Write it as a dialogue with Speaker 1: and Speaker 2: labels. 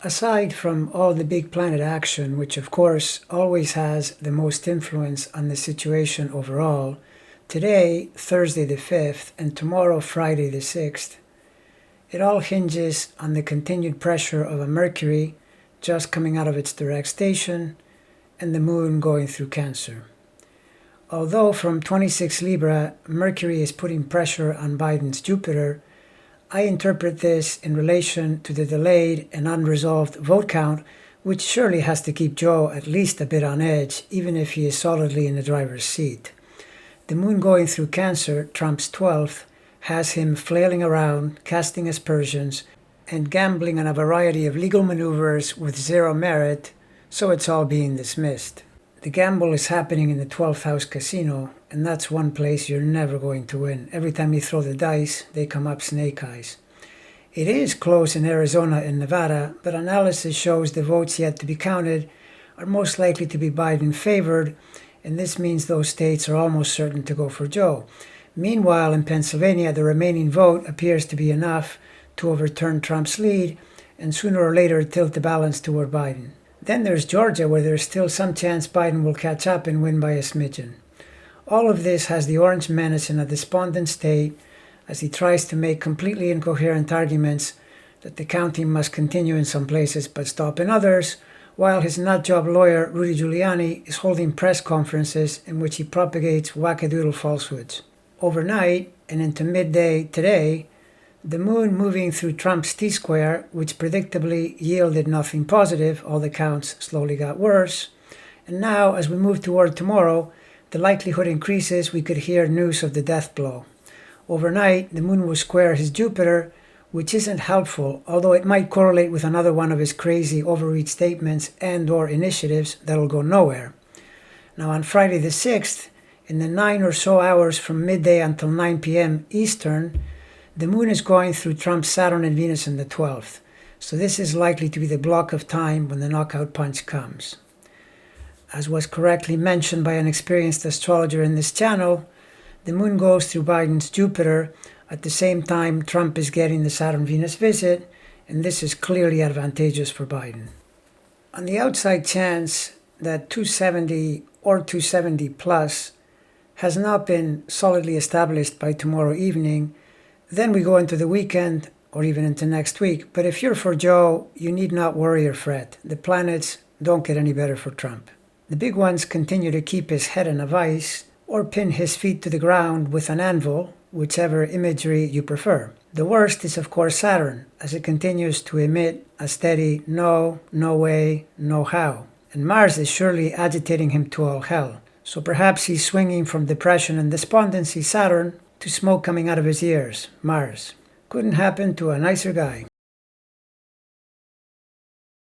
Speaker 1: Aside from all the big planet action, which of course always has the most influence on the situation overall, today, Thursday the 5th, and tomorrow, Friday the 6th, it all hinges on the continued pressure of a Mercury just coming out of its direct station and the Moon going through Cancer. Although from 26 Libra, Mercury is putting pressure on Biden's Jupiter, I interpret this in relation to the delayed and unresolved vote count, which surely has to keep Joe at least a bit on edge, even if he is solidly in the driver's seat. The Moon going through Cancer, Trump's 12th, has him flailing around, casting aspersions, and gambling on a variety of legal maneuvers with zero merit, so it's all being dismissed. The gamble is happening in the 12th house casino, and that's one place you're never going to win. Every time you throw the dice, they come up snake eyes. It is close in Arizona and Nevada, but analysis shows the votes yet to be counted are most likely to be Biden favored, and this means those states are almost certain to go for Joe. Meanwhile, in Pennsylvania, the remaining vote appears to be enough to overturn Trump's lead and sooner or later tilt the balance toward Biden. Then there's Georgia, where there's still some chance Biden will catch up and win by a smidgen. All of this has the Orange Menace in a despondent state as he tries to make completely incoherent arguments that the counting must continue in some places but stop in others, while his nutjob lawyer Rudy Giuliani is holding press conferences in which he propagates wackadoodle falsehoods. Overnight and into midday today, the Moon moving through Trump's T-square, which predictably yielded nothing positive, all the counts slowly got worse. And now, as we move toward tomorrow, the likelihood increases we could hear news of the death blow. Overnight, the Moon will square his Jupiter, which isn't helpful, although it might correlate with another one of his crazy overreach statements and/or initiatives that'll go nowhere. Now, on Friday the 6th, in the 9 or so hours from midday until 9 p.m. Eastern, the Moon is going through Trump's Saturn and Venus in the 12th, so this is likely to be the block of time when the knockout punch comes. As was correctly mentioned by an experienced astrologer in this channel, the Moon goes through Biden's Jupiter at the same time Trump is getting the Saturn-Venus visit, and this is clearly advantageous for Biden. On the outside chance that 270 or 270 plus has not been solidly established by tomorrow evening, then we go into the weekend or even into next week. But if you're for Joe, you need not worry or fret. The planets don't get any better for Trump. The big ones continue to keep his head in a vice or pin his feet to the ground with an anvil, whichever imagery you prefer. The worst is, of course, Saturn, as it continues to emit a steady no, no way, no how. And Mars is surely agitating him to all hell. So perhaps he's swinging from depression and despondency, Saturn, to smoke coming out of his ears, Mars. Couldn't happen to a nicer guy.